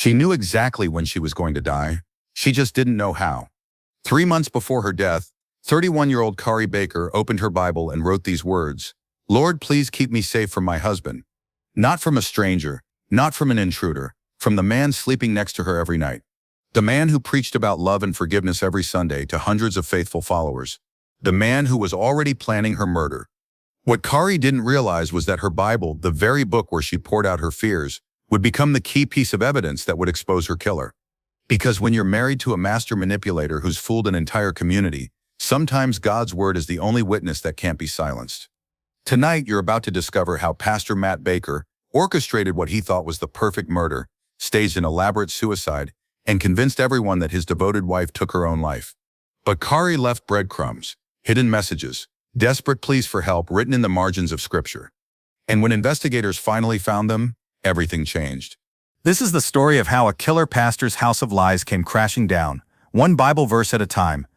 She knew exactly when she was going to die. She just didn't know how. 3 months before her death, 31-year-old Kari Baker opened her Bible and wrote these words, "Lord, please keep me safe from my husband. Not from a stranger, not from an intruder, from the man sleeping next to her every night. The man who preached about love and forgiveness every Sunday to hundreds of faithful followers. The man who was already planning her murder." What Kari didn't realize was that her Bible, the very book where she poured out her fears, would become the key piece of evidence that would expose her killer. Because when you're married to a master manipulator who's fooled an entire community, sometimes God's word is the only witness that can't be silenced. Tonight, you're about to discover how Pastor Matt Baker orchestrated what he thought was the perfect murder, staged an elaborate suicide, and convinced everyone that his devoted wife took her own life. But Kari left breadcrumbs, hidden messages, desperate pleas for help written in the margins of Scripture. And when investigators finally found them, everything changed. This is the story of how a killer pastor's house of lies came crashing down, one Bible verse at a time.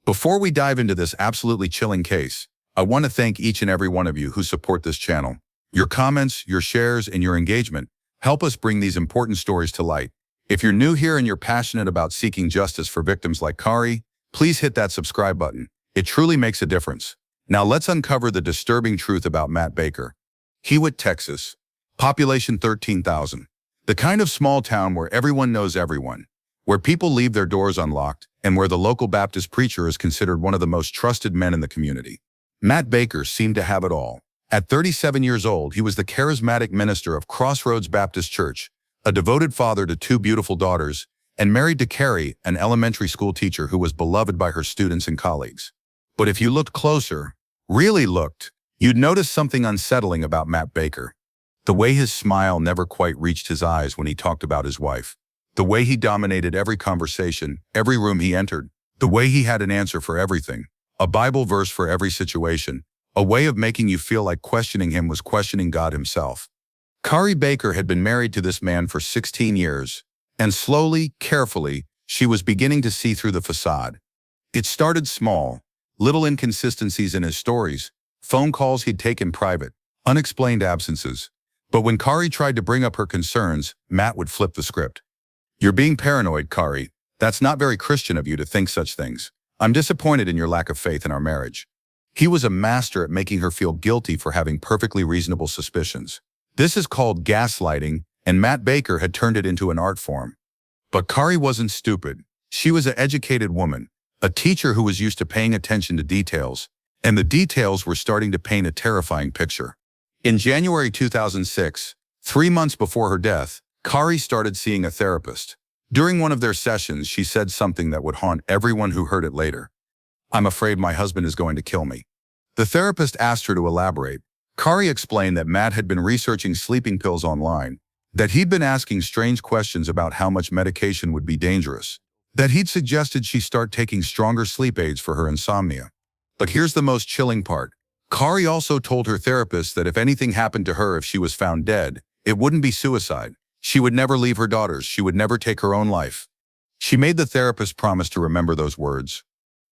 Before we dive into this absolutely chilling case, I want to thank each and every one of you who support this channel. Your comments, your shares, and your engagement help us bring these important stories to light. If you're new here and you're passionate about seeking justice for victims like Kari, please hit that subscribe button. It truly makes a difference. Now let's uncover the disturbing truth about Matt Baker. Hewitt, Texas. Population 13,000. The kind of small town where everyone knows everyone, where people leave their doors unlocked, and where the local Baptist preacher is considered one of the most trusted men in the community. Matt Baker seemed to have it all. At 37 years old, he was the charismatic minister of Crossroads Baptist Church, a devoted father to 2 beautiful daughters, and married to Kari, an elementary school teacher who was beloved by her students and colleagues. But if you looked closer, really looked, you'd notice something unsettling about Matt Baker. The way his smile never quite reached his eyes when he talked about his wife. The way he dominated every conversation, every room he entered. The way he had an answer for everything. A Bible verse for every situation. A way of making you feel like questioning him was questioning God himself. Kari Baker had been married to this man for 16 years. And slowly, carefully, she was beginning to see through the facade. It started small. Little inconsistencies in his stories. Phone calls he'd take in private. Unexplained absences. But when Kari tried to bring up her concerns, Matt would flip the script. "You're being paranoid, Kari. That's not very Christian of you to think such things. I'm disappointed in your lack of faith in our marriage." He was a master at making her feel guilty for having perfectly reasonable suspicions. This is called gaslighting, and Matt Baker had turned it into an art form. But Kari wasn't stupid. She was an educated woman, a teacher who was used to paying attention to details, and the details were starting to paint a terrifying picture. In January 2006, 3 months before her death, Kari started seeing a therapist. During one of their sessions, she said something that would haunt everyone who heard it later. "I'm afraid my husband is going to kill me." The therapist asked her to elaborate. Kari explained that Matt had been researching sleeping pills online, that he'd been asking strange questions about how much medication would be dangerous, that he'd suggested she start taking stronger sleep aids for her insomnia. But here's the most chilling part. Kari also told her therapist that if anything happened to her if she was found dead, it wouldn't be suicide. She would never leave her daughters. She would never take her own life. She made the therapist promise to remember those words.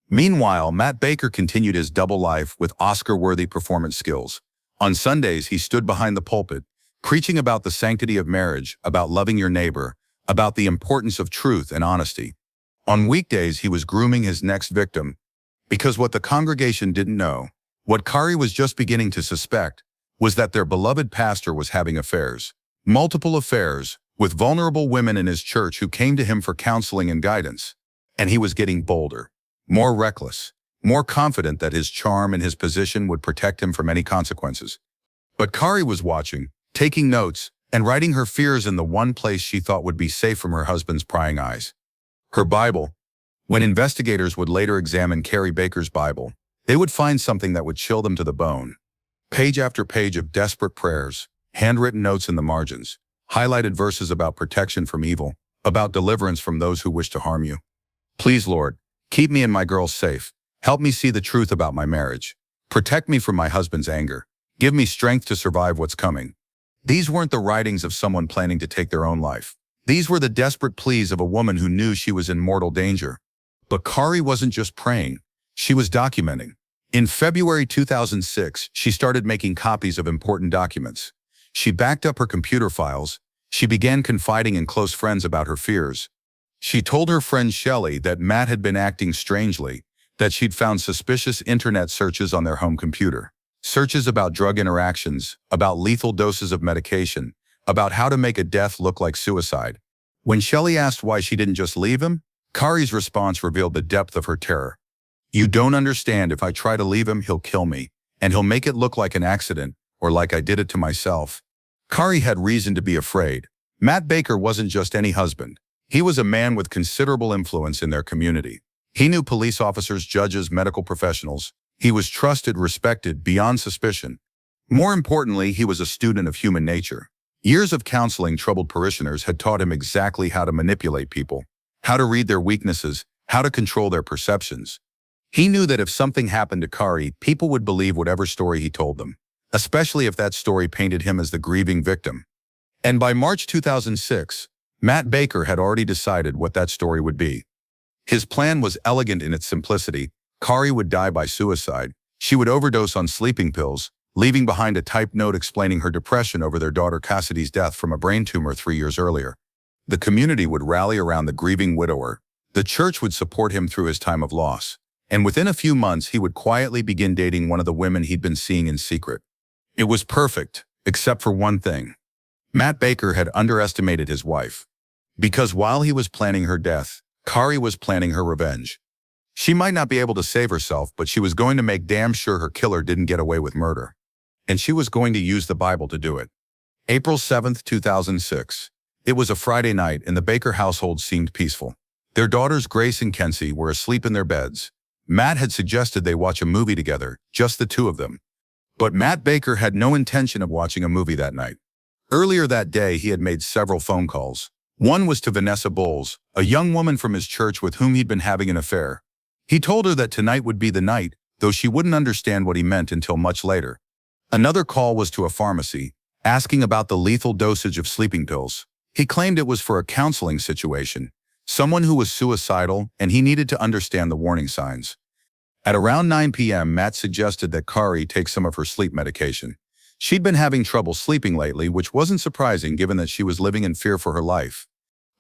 Meanwhile, Matt Baker continued his double life with Oscar-worthy performance skills. On Sundays, he stood behind the pulpit, preaching about the sanctity of marriage, about loving your neighbor, about the importance of truth and honesty. On weekdays, he was grooming his next victim. Because what the congregation didn't know, what Kari was just beginning to suspect, was that their beloved pastor was having affairs. Multiple affairs, with vulnerable women in his church who came to him for counseling and guidance. And he was getting bolder, more reckless, more confident that his charm and his position would protect him from any consequences. But Kari was watching, taking notes, and writing her fears in the one place she thought would be safe from her husband's prying eyes. Her Bible. When investigators would later examine Kari Baker's Bible, they would find something that would chill them to the bone. Page after page of desperate prayers, handwritten notes in the margins, highlighted verses about protection from evil, about deliverance from those who wish to harm you. "Please, Lord, keep me and my girls safe. Help me see the truth about my marriage. Protect me from my husband's anger. Give me strength to survive what's coming." These weren't the writings of someone planning to take their own life. These were the desperate pleas of a woman who knew she was in mortal danger. But Kari wasn't just praying. She was documenting. In February 2006, she started making copies of important documents. She backed up her computer files. She began confiding in close friends about her fears. She told her friend Shelley that Matt had been acting strangely, that she'd found suspicious internet searches on their home computer. Searches about drug interactions, about lethal doses of medication, about how to make a death look like suicide. When Shelley asked why she didn't just leave him, Kari's response revealed the depth of her terror. "You don't understand. If I try to leave him, he'll kill me, and he'll make it look like an accident, or like I did it to myself." Kari had reason to be afraid. Matt Baker wasn't just any husband. He was a man with considerable influence in their community. He knew police officers, judges, medical professionals. He was trusted, respected, beyond suspicion. More importantly, he was a student of human nature. Years of counseling troubled parishioners had taught him exactly how to manipulate people, how to read their weaknesses, how to control their perceptions. He knew that if something happened to Kari, people would believe whatever story he told them, especially if that story painted him as the grieving victim. And by March 2006, Matt Baker had already decided what that story would be. His plan was elegant in its simplicity. Kari would die by suicide. She would overdose on sleeping pills, leaving behind a typed note explaining her depression over their daughter Cassidy's death from a brain tumor 3 years earlier. The community would rally around the grieving widower. The church would support him through his time of loss. And within a few months, he would quietly begin dating one of the women he'd been seeing in secret. It was perfect, except for one thing. Matt Baker had underestimated his wife. Because while he was planning her death, Kari was planning her revenge. She might not be able to save herself, but she was going to make damn sure her killer didn't get away with murder. And she was going to use the Bible to do it. April 7th, 2006. It was a Friday night, and the Baker household seemed peaceful. Their daughters Grace and Kenzie were asleep in their beds. Matt had suggested they watch a movie together, just the two of them. But Matt Baker had no intention of watching a movie that night. Earlier that day, he had made several phone calls. One was to Vanessa Bowles, a young woman from his church with whom he'd been having an affair. He told her that tonight would be the night, though she wouldn't understand what he meant until much later. Another call was to a pharmacy, asking about the lethal dosage of sleeping pills. He claimed it was for a counseling situation, someone who was suicidal, and he needed to understand the warning signs. At around 9 p.m., Matt suggested that Kari take some of her sleep medication. She'd been having trouble sleeping lately, which wasn't surprising given that she was living in fear for her life.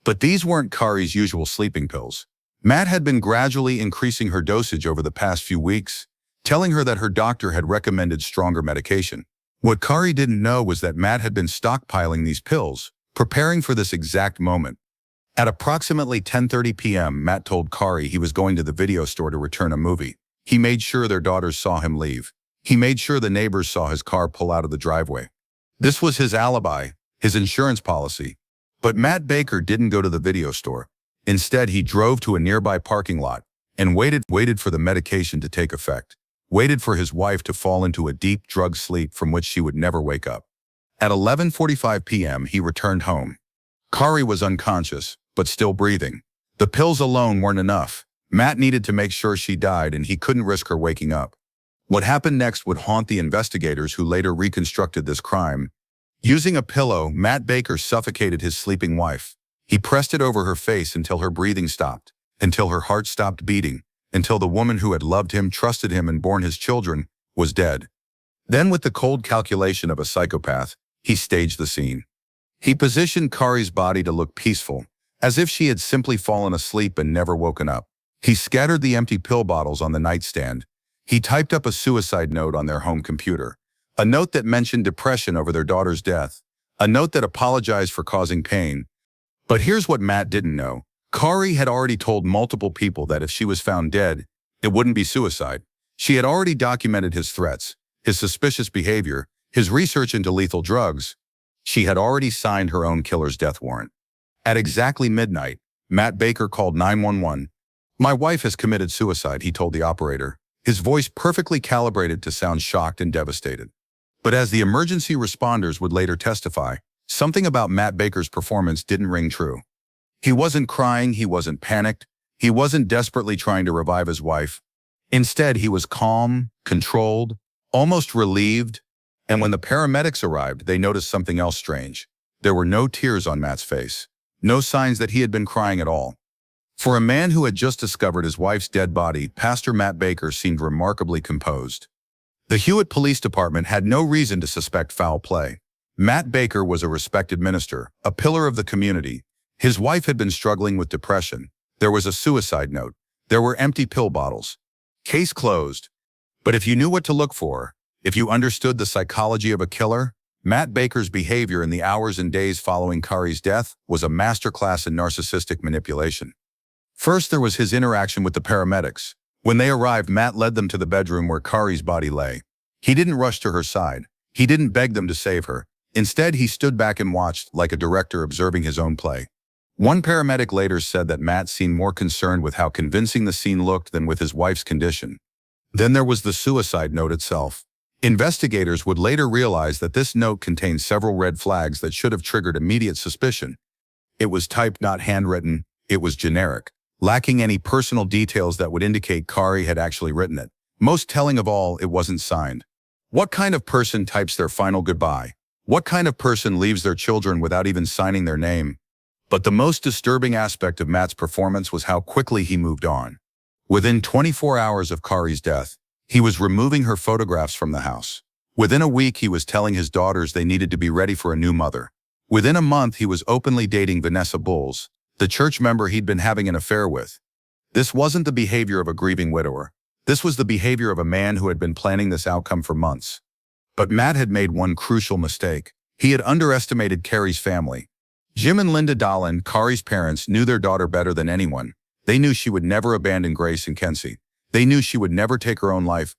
But these weren't Kari's usual sleeping pills. Matt had been gradually increasing her dosage over the past few weeks, telling her that her doctor had recommended stronger medication. What Kari didn't know was that Matt had been stockpiling these pills, preparing for this exact moment. At approximately 10:30 p.m., Matt told Kari he was going to the video store to return a movie. He made sure their daughters saw him leave. He made sure the neighbors saw his car pull out of the driveway. This was his alibi, his insurance policy. But Matt Baker didn't go to the video store. Instead, he drove to a nearby parking lot and waited for the medication to take effect, waited for his wife to fall into a deep drug sleep from which she would never wake up. At 11:45 p.m., he returned home. Kari was unconscious, but still breathing. The pills alone weren't enough. Matt needed to make sure she died, and he couldn't risk her waking up. What happened next would haunt the investigators who later reconstructed this crime. Using a pillow, Matt Baker suffocated his sleeping wife. He pressed it over her face until her breathing stopped, until her heart stopped beating, until the woman who had loved him, trusted him, and borne his children was dead. Then, with the cold calculation of a psychopath, he staged the scene. He positioned Kari's body to look peaceful, as if she had simply fallen asleep and never woken up. He scattered the empty pill bottles on the nightstand. He typed up a suicide note on their home computer, a note that mentioned depression over their daughter's death, a note that apologized for causing pain. But here's what Matt didn't know. Kari had already told multiple people that if she was found dead, it wouldn't be suicide. She had already documented his threats, his suspicious behavior, his research into lethal drugs. She had already signed her own killer's death warrant. At exactly midnight, Matt Baker called 911. "My wife has committed suicide," he told the operator, his voice perfectly calibrated to sound shocked and devastated. But as the emergency responders would later testify, something about Matt Baker's performance didn't ring true. He wasn't crying, he wasn't panicked, he wasn't desperately trying to revive his wife. Instead, he was calm, controlled, almost relieved. And when the paramedics arrived, they noticed something else strange. There were no tears on Matt's face, no signs that he had been crying at all. For a man who had just discovered his wife's dead body, Pastor Matt Baker seemed remarkably composed. The Hewitt Police Department had no reason to suspect foul play. Matt Baker was a respected minister, a pillar of the community. His wife had been struggling with depression. There was a suicide note. There were empty pill bottles. Case closed. But if you knew what to look for, if you understood the psychology of a killer, Matt Baker's behavior in the hours and days following Kari's death was a masterclass in narcissistic manipulation. First, there was his interaction with the paramedics. When they arrived, Matt led them to the bedroom where Kari's body lay. He didn't rush to her side. He didn't beg them to save her. Instead, he stood back and watched, like a director observing his own play. One paramedic later said that Matt seemed more concerned with how convincing the scene looked than with his wife's condition. Then there was the suicide note itself. Investigators would later realize that this note contained several red flags that should have triggered immediate suspicion. It was typed, not handwritten. It was generic, lacking any personal details that would indicate Kari had actually written it. Most telling of all, it wasn't signed. What kind of person types their final goodbye? What kind of person leaves their children without even signing their name? But the most disturbing aspect of Matt's performance was how quickly he moved on. Within 24 hours of Kari's death, he was removing her photographs from the house. Within a week, he was telling his daughters they needed to be ready for a new mother. Within a month, he was openly dating Vanessa Bowles, the church member he'd been having an affair with. This wasn't the behavior of a grieving widower. This was the behavior of a man who had been planning this outcome for months. But Matt had made one crucial mistake. He had underestimated Kari's family. Jim and Linda Dolan, Kari's parents, knew their daughter better than anyone. They knew she would never abandon Grace and Kenzie. They knew she would never take her own life.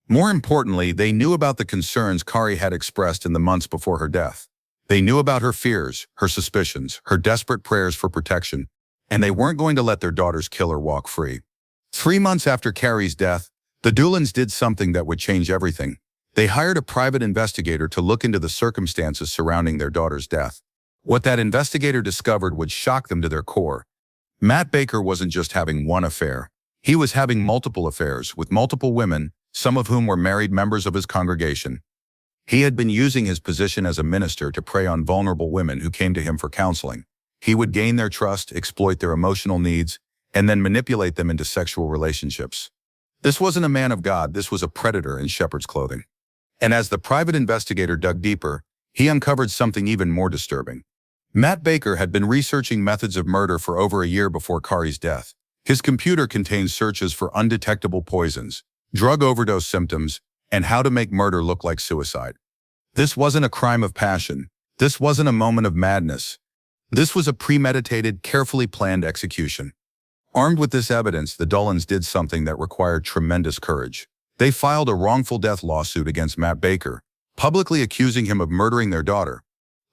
More importantly, they knew about the concerns Kari had expressed in the months before her death. They knew about her fears, her suspicions, her desperate prayers for protection, and they weren't going to let their daughter's killer walk free. 3 months after Kari's death, the Dolans did something that would change everything. They hired a private investigator to look into the circumstances surrounding their daughter's death. What that investigator discovered would shock them to their core. Matt Baker wasn't just having one affair. He was having multiple affairs with multiple women, some of whom were married members of his congregation. He had been using his position as a minister to prey on vulnerable women who came to him for counseling. He would gain their trust, exploit their emotional needs, and then manipulate them into sexual relationships. This wasn't a man of God, this was a predator in shepherd's clothing. And as the private investigator dug deeper, he uncovered something even more disturbing. Matt Baker had been researching methods of murder for over a year before Kari's death. His computer contained searches for undetectable poisons, drug overdose symptoms, and how to make murder look like suicide. This wasn't a crime of passion. This wasn't a moment of madness. This was a premeditated, carefully planned execution. Armed with this evidence, the Dolans did something that required tremendous courage. They filed a wrongful death lawsuit against Matt Baker, publicly accusing him of murdering their daughter.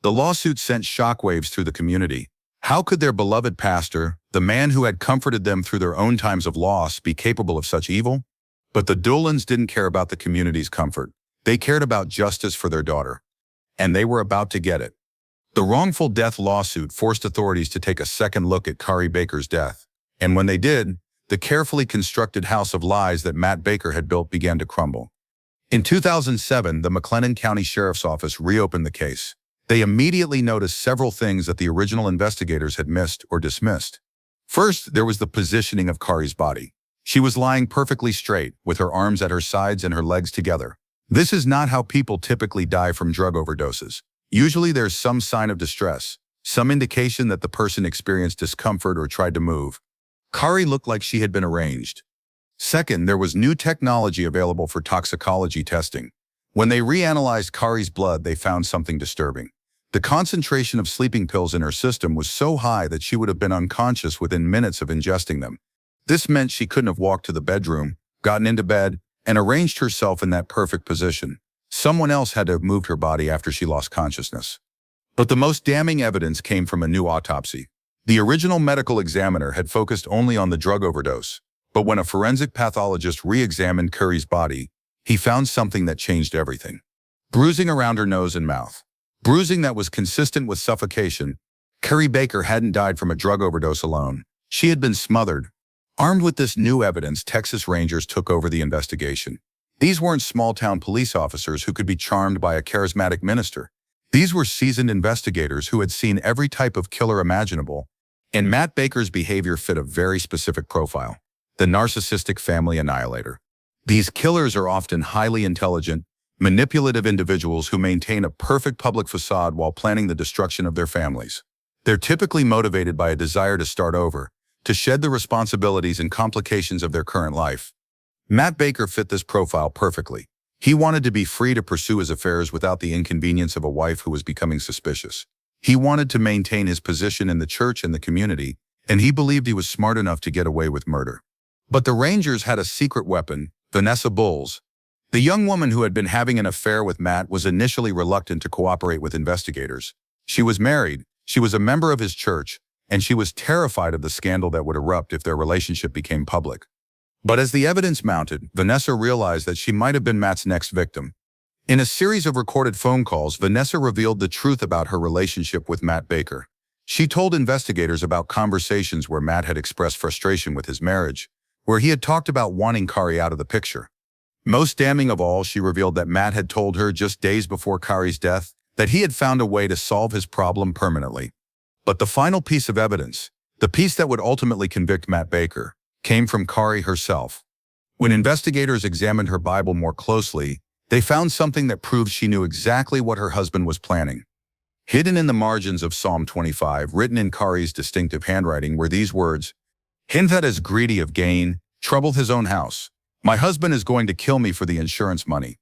The lawsuit sent shockwaves through the community. How could their beloved pastor, the man who had comforted them through their own times of loss, be capable of such evil? But the Dolans didn't care about the community's comfort. They cared about justice for their daughter. And they were about to get it. The wrongful death lawsuit forced authorities to take a second look at Kari Baker's death. And when they did, the carefully constructed house of lies that Matt Baker had built began to crumble. In 2007, the McLennan County Sheriff's Office reopened the case. They immediately noticed several things that the original investigators had missed or dismissed. First, there was the positioning of Kari's body. She was lying perfectly straight, with her arms at her sides and her legs together. This is not how people typically die from drug overdoses. Usually there's some sign of distress, some indication that the person experienced discomfort or tried to move. Kari looked like she had been arranged. Second, there was new technology available for toxicology testing. When they reanalyzed Kari's blood, they found something disturbing. The concentration of sleeping pills in her system was so high that she would have been unconscious within minutes of ingesting them. This meant she couldn't have walked to the bedroom, gotten into bed, and arranged herself in that perfect position. Someone else had to have moved her body after she lost consciousness. But the most damning evidence came from a new autopsy. The original medical examiner had focused only on the drug overdose, but when a forensic pathologist re-examined Kari's body, he found something that changed everything. Bruising around her nose and mouth. Bruising that was consistent with suffocation. Kari Baker hadn't died from a drug overdose alone. She had been smothered. Armed with this new evidence, Texas Rangers took over the investigation. These weren't small-town police officers who could be charmed by a charismatic minister. These were seasoned investigators who had seen every type of killer imaginable, and Matt Baker's behavior fit a very specific profile: the narcissistic family annihilator. These killers are often highly intelligent, manipulative individuals who maintain a perfect public facade while planning the destruction of their families. They're typically motivated by a desire to start over, to shed the responsibilities and complications of their current life. Matt Baker fit this profile perfectly. He wanted to be free to pursue his affairs without the inconvenience of a wife who was becoming suspicious. He wanted to maintain his position in the church and the community, and he believed he was smart enough to get away with murder. But the Rangers had a secret weapon, Vanessa Bowles. The young woman who had been having an affair with Matt was initially reluctant to cooperate with investigators. She was married, she was a member of his church, and she was terrified of the scandal that would erupt if their relationship became public. But as the evidence mounted, Vanessa realized that she might have been Matt's next victim. In a series of recorded phone calls, Vanessa revealed the truth about her relationship with Matt Baker. She told investigators about conversations where Matt had expressed frustration with his marriage, where he had talked about wanting Kari out of the picture. Most damning of all, she revealed that Matt had told her just days before Kari's death that he had found a way to solve his problem permanently. But the final piece of evidence, the piece that would ultimately convict Matt Baker, came from Kari herself. When investigators examined her Bible more closely, they found something that proved she knew exactly what her husband was planning. Hidden in the margins of Psalm 25, written in Kari's distinctive handwriting, were these words, "Him that is greedy of gain, troubleth his own house. My husband is going to kill me for the insurance money."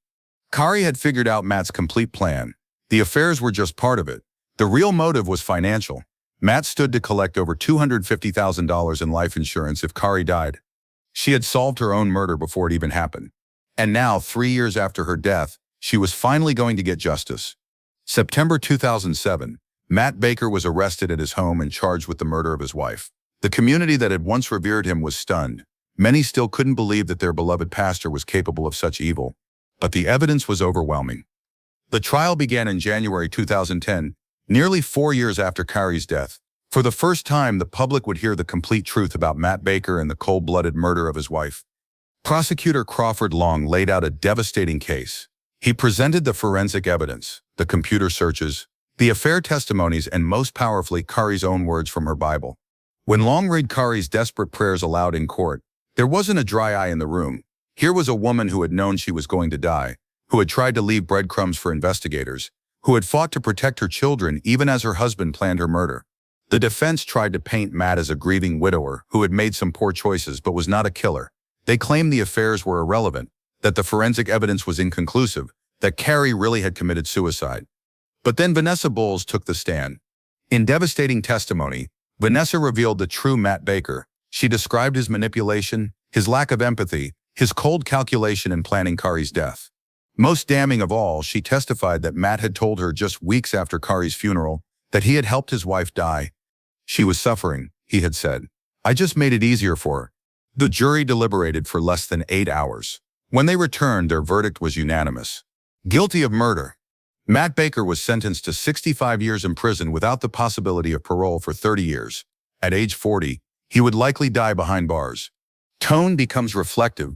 Kari had figured out Matt's complete plan. The affairs were just part of it. The real motive was financial. Matt stood to collect over $250,000 in life insurance if Kari died. She had solved her own murder before it even happened. And now, 3 years after her death, she was finally going to get justice. September 2007, Matt Baker was arrested at his home and charged with the murder of his wife. The community that had once revered him was stunned. Many still couldn't believe that their beloved pastor was capable of such evil. But the evidence was overwhelming. The trial began in January 2010, nearly 4 years after Kari's death. For the first time, the public would hear the complete truth about Matt Baker and the cold-blooded murder of his wife. Prosecutor Crawford Long laid out a devastating case. He presented the forensic evidence, the computer searches, the affair testimonies, and most powerfully, Kari's own words from her Bible. When Long read Kari's desperate prayers aloud in court, there wasn't a dry eye in the room. Here was a woman who had known she was going to die, who had tried to leave breadcrumbs for investigators, who had fought to protect her children even as her husband planned her murder. The defense tried to paint Matt as a grieving widower who had made some poor choices but was not a killer. They claimed the affairs were irrelevant, that the forensic evidence was inconclusive, that Kari really had committed suicide. But then Vanessa Bowles took the stand. In devastating testimony, Vanessa revealed the true Matt Baker. She described his manipulation, his lack of empathy, his cold calculation in planning Kari's death. Most damning of all, she testified that Matt had told her just weeks after Kari's funeral that he had helped his wife die. She was suffering, he had said. I just made it easier for her. The jury deliberated for less than 8 hours. When they returned, their verdict was unanimous. Guilty of murder. Matt Baker was sentenced to 65 years in prison without the possibility of parole for 30 years. At age 40, he would likely die behind bars. Tone becomes reflective.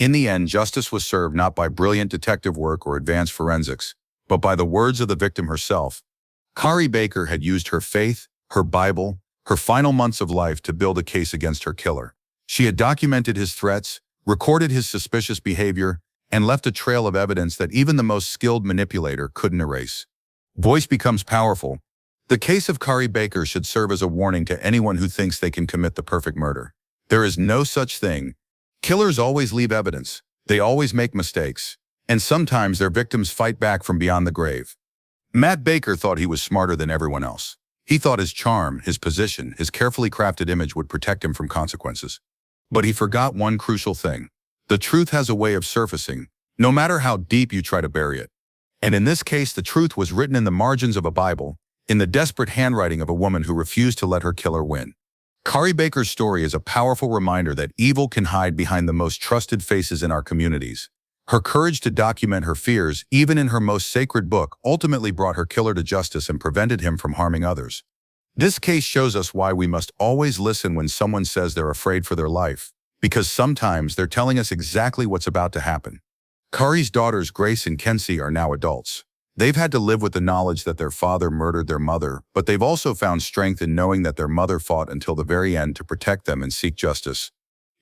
In the end, justice was served not by brilliant detective work or advanced forensics, but by the words of the victim herself. Kari Baker had used her faith, her Bible, her final months of life to build a case against her killer. She had documented his threats, recorded his suspicious behavior, and left a trail of evidence that even the most skilled manipulator couldn't erase. Voice becomes powerful. The case of Kari Baker should serve as a warning to anyone who thinks they can commit the perfect murder. There is no such thing. Killers always leave evidence. They always make mistakes. And sometimes their victims fight back from beyond the grave. Matt Baker thought he was smarter than everyone else. He thought his charm, his position, his carefully crafted image would protect him from consequences. But he forgot one crucial thing. The truth has a way of surfacing, no matter how deep you try to bury it. And in this case, the truth was written in the margins of a Bible, in the desperate handwriting of a woman who refused to let her killer win. Kari Baker's story is a powerful reminder that evil can hide behind the most trusted faces in our communities. Her courage to document her fears, even in her most sacred book, ultimately brought her killer to justice and prevented him from harming others. This case shows us why we must always listen when someone says they're afraid for their life, because sometimes they're telling us exactly what's about to happen. Kari's daughters, Grace and Kenzie, are now adults. They've had to live with the knowledge that their father murdered their mother, but they've also found strength in knowing that their mother fought until the very end to protect them and seek justice.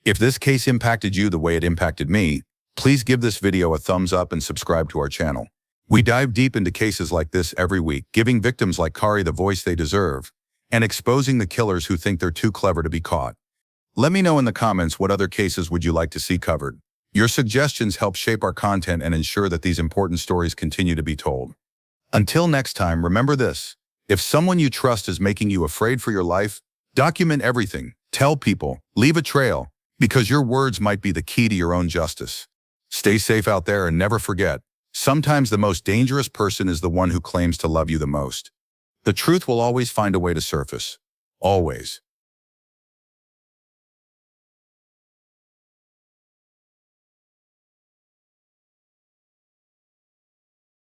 If this case impacted you the way it impacted me, Please give this video a thumbs up and subscribe to our channel. We dive deep into cases like this every week, giving victims like Kari the voice they deserve, and exposing the killers who think they're too clever to be caught. Let me know in the comments what other cases would you like to see covered. Your suggestions help shape our content and ensure that these important stories continue to be told. Until next time, remember this. If someone you trust is making you afraid for your life, document everything, tell people, leave a trail, because your words might be the key to your own justice. Stay safe out there and never forget, sometimes the most dangerous person is the one who claims to love you the most. The truth will always find a way to surface. Always.